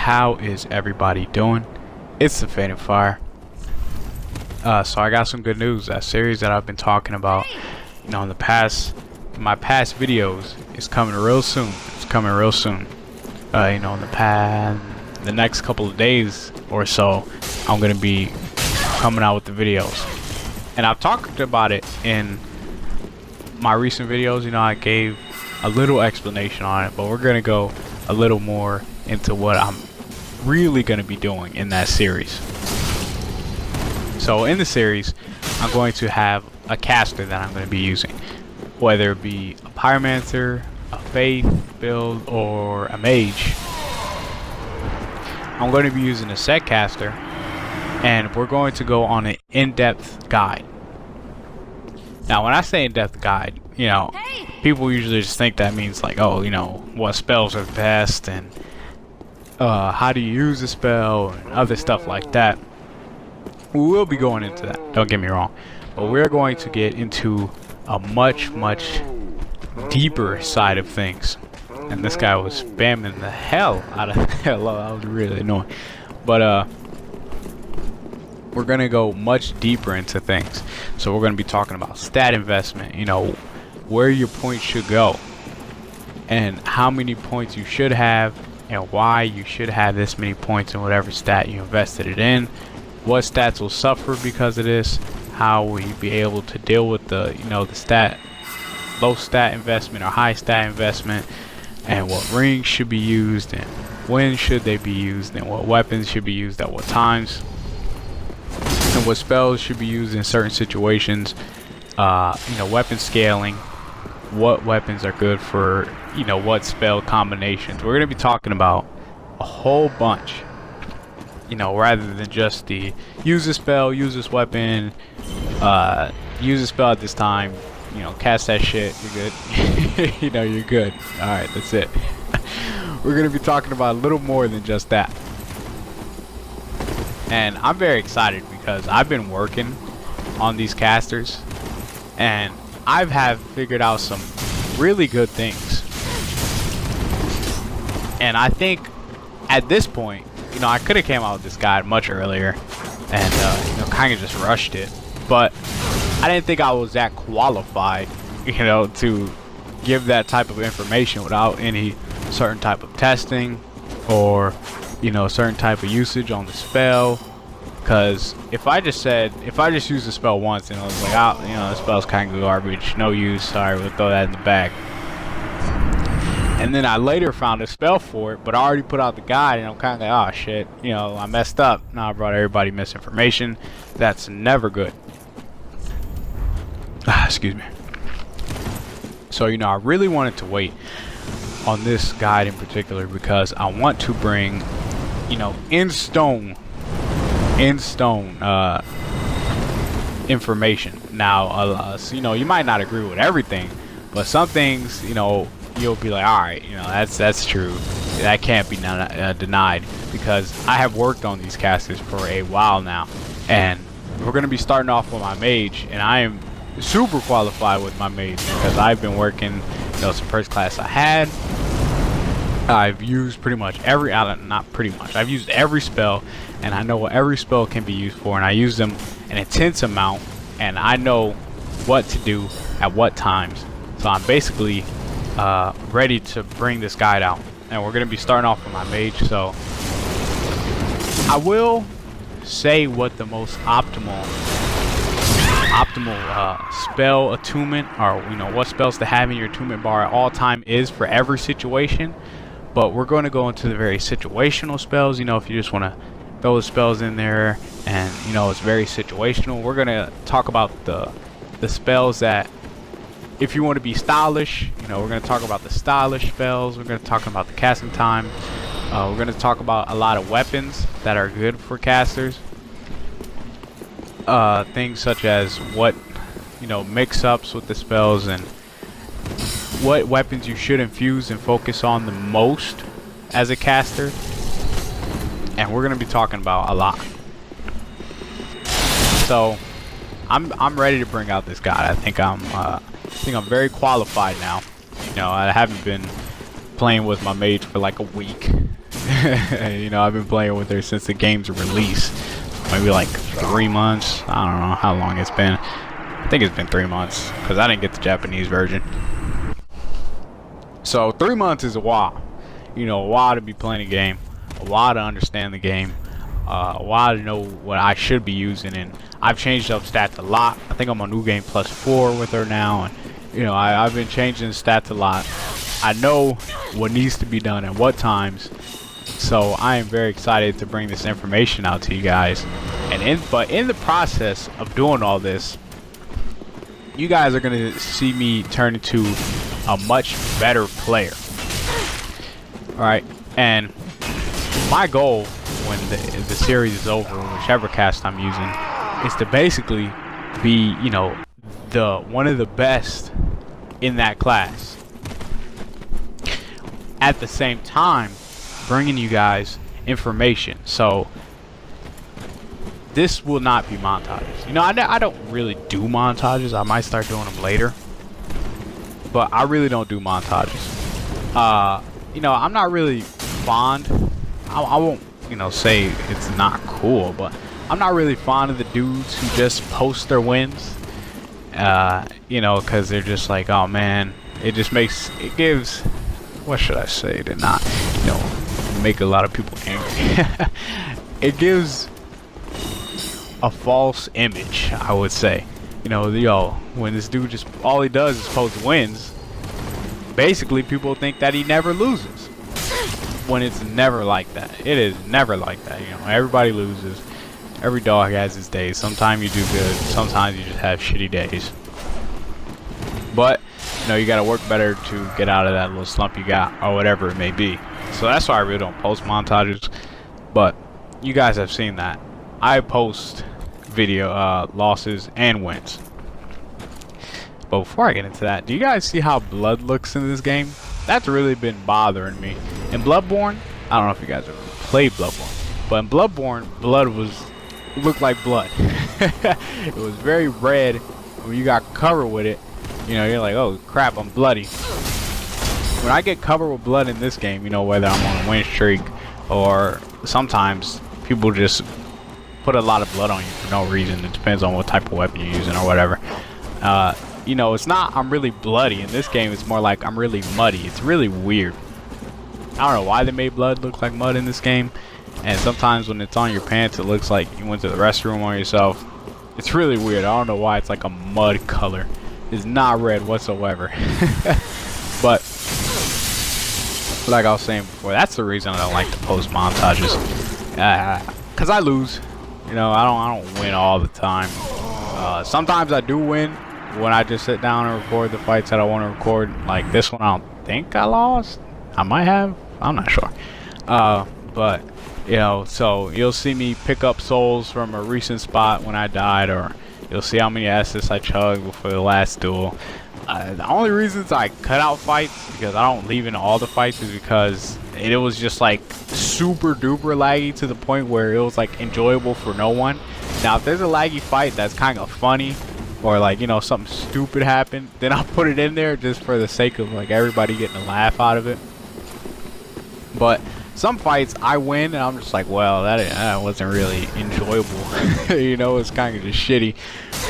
how is everybody doing? It's the Fade and Fire. So I got some good news. That series that I've been talking about, in my past videos, is coming real soon. It's coming real soon. In the next couple of days or so, I'm gonna be coming out with the videos, and I've talked about it in my recent videos. I gave a little explanation on it, but we're gonna go a little more into what I'm really gonna be doing in that series. So in the series, I'm going to have a caster that I'm going to be using, whether it be a pyromancer, a faith build, or a mage. I'm going to be using a set caster, and we're going to go on an in-depth guide. Now when I say in-depth guide, people usually just think that means like, oh, what spells are best and how do you use a spell and other stuff like that. We will be going into that, don't get me wrong, but we're going to get into a much deeper side of things. And this guy was spamming the hell out of hello, that was really annoying. But we're gonna go much deeper into things. So we're gonna be talking about stat investment, where your points should go and how many points you should have and why you should have this many points in whatever stat you invested it in. What stats will suffer because of this, how will you be able to deal with the the low stat investment or high stat investment, and what rings should be used and when should they be used, and what weapons should be used at what times, and what spells should be used in certain situations. Weapon scaling, what weapons are good for what spell combinations. We're going to be talking about a whole bunch, rather than just the use this spell, use this weapon, use this spell at this time, cast that shit, you're good. You're good. Alright, that's it. We're going to be talking about a little more than just that. And I'm very excited because I've been working on these casters and have figured out some really good things. And I think at this point, I could have came out with this guide much earlier and kind of just rushed it, but I didn't think I was that qualified to give that type of information without any certain type of testing or certain type of usage on the spell. Because if I just use the spell once and I was like, oh, the spell's kind of garbage, no use, sorry, we'll throw that in the bag. And then I later found a spell for it, but I already put out the guide, and I'm kind of like, oh shit, I messed up. Now I brought everybody misinformation. That's never good. Excuse me. So I really wanted to wait on this guide in particular because I want to bring, in stone information. Now, you might not agree with everything, but some things, you'll be like, all right, that's true. That can't be denied, because I have worked on these casters for a while now, and we're going to be starting off with my mage, and I am super qualified with my mage because I've been working, some first class I had. I've used pretty much every, I've used every spell, and I know what every spell can be used for, and I use them an intense amount, and I know what to do at what times. So I'm basically ready to bring this guide out, and we're going to be starting off with my mage. So I will say what the most optimal spell attunement, or what spells to have in your attunement bar at all time is for every situation. But we're going to go into the very situational spells. If you just want to throw the spells in there and it's very situational. We're going to talk about the spells that, if you want to be stylish, we're going to talk about the stylish spells. We're going to talk about the casting time. We're going to talk about a lot of weapons that are good for casters. Things such as what, mix-ups with the spells and what weapons you should infuse and focus on the most as a caster. And we're going to be talking about a lot. So I'm ready to bring out this guide. I think I'm very qualified now. I haven't been playing with my mage for like a week, You know, I've been playing with her since the game's release. Maybe like 3 months. I don't know how long it's been. I think it's been 3 months because I didn't get the Japanese version. So 3 months is a while. You know, a while to be playing a game, a while to understand the game, a while to know what I should be using. And I've changed up stats a lot. I think I'm on New Game +4 with her now, and you know, I've been changing stats a lot. I know what needs to be done at what times. So I am very excited to bring this information out to you guys. And but in the process of doing all this, you guys are gonna see me turn into a much better player. Alright, and my goal when the series is over, whichever cast I'm using, is to basically be, you know, one of the best in that class. At the same time, bringing you guys information. So this will not be montages. You know, I don't really do montages. I might start doing them later, but I really don't do montages. You know, I'm not really fond. I won't, you know, say it's not cool, but I'm not really fond of the dudes who just post their wins. You know, because they're just like, oh man, it gives, what should I say to not, you know, make a lot of people angry. It gives a false image, I would say. You know, when this dude just, all he does is post wins, basically people think that he never loses, when it's never like that. It is never like that. You know, everybody loses. Every dog has his days. Sometimes you do good, sometimes you just have shitty days. But you know, you gotta work better to get out of that little slump you got, or whatever it may be. So that's why I really don't post montages. But you guys have seen that I post video losses and wins. But before I get into that, do you guys see how blood looks in this game? That's really been bothering me. In Bloodborne, I don't know if you guys ever played Bloodborne, but in Bloodborne, blood looked like blood. It was very red. When you got covered with it, you know, you're like, oh crap, I'm bloody. When I get covered with blood in this game, you know, whether I'm on a win streak or sometimes people just put a lot of blood on you for no reason. It depends on what type of weapon you're using or whatever. You know, it's not I'm really bloody. In this game, it's more like I'm really muddy. It's really weird. I don't know why they made blood look like mud in this game. And sometimes when it's on your pants, it looks like you went to the restroom on yourself. It's really weird. I don't know why it's like a mud color. It's not red whatsoever. But like I was saying before, that's the reason I don't like to post montages. Cause I lose. You know, I don't win all the time. Sometimes I do win when I just sit down and record the fights that I want to record. Like this one, I don't think I lost. I might have. I'm not sure. But you know, so you'll see me pick up souls from a recent spot when I died, or you'll see how many assists I chugged before the last duel. The only reasons I cut out fights, because I don't leave in all the fights, is because it was just like super duper laggy to the point where it was like enjoyable for no one. Now if there's a laggy fight that's kind of funny, or like, you know, something stupid happened, then I'll put it in there just for the sake of like everybody getting a laugh out of it. But some fights I win and I'm just like, well, that wasn't really enjoyable. You know, it's kind of just shitty.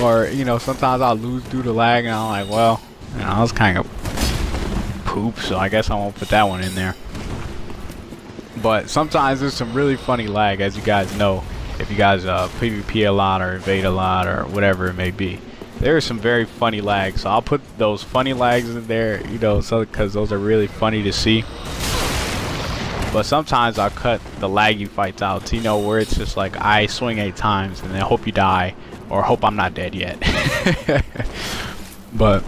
Or, you know, sometimes I'll lose due to lag and I'm like, well, you know, I was kind of poop, so I guess I won't put that one in there. But sometimes there's some really funny lag, as you guys know, if you guys PvP a lot or invade a lot or whatever it may be. There are some very funny lags, so I'll put those funny lags in there, you know, so because those are really funny to see. But sometimes I'll cut the laggy fights out, you know, where it's just like I swing 8 times and then hope you die, or hope I'm not dead yet. But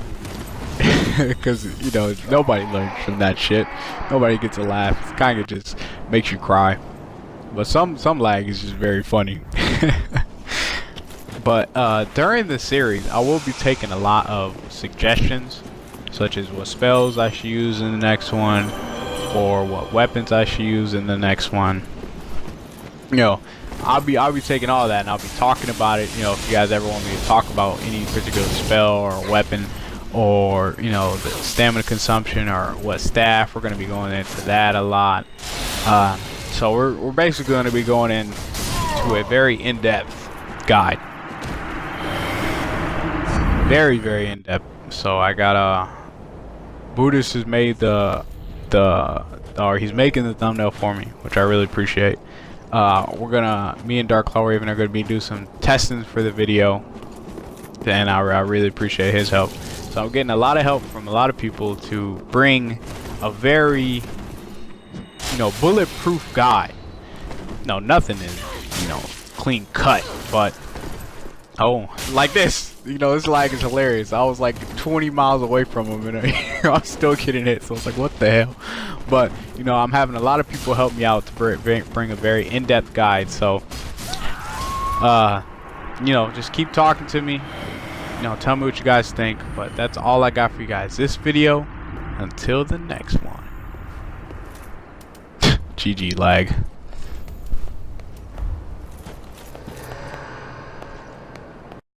because, you know, nobody learns from that shit. Nobody gets a laugh. It kind of just makes you cry. But some lag is just very funny. But during the series, I will be taking a lot of suggestions, such as what spells I should use in the next one, or what weapons I should use in the next one. You know, I'll be taking all that and I'll be talking about it. You know, if you guys ever want me to talk about any particular spell or weapon, or, you know, the stamina consumption or what staff, we're going to be going into that a lot. So we're basically going to be going into a very in-depth guide. Very, very in-depth. So I got Buddhist has made he's making the thumbnail for me, which I really appreciate. Me and Dark Claw Raven are gonna be doing some testing for the video, and I really appreciate his help. So I'm getting a lot of help from a lot of people to bring a very, bulletproof guide. No, nothing is, clean cut, but like this. This lag is hilarious. I was like 20 miles away from him and I'm still getting hit. So it's like, what the hell? But, I'm having a lot of people help me out to bring a very in-depth guide. So, just keep talking to me. Tell me what you guys think. But that's all I got for you guys this video. Until the next one. GG lag.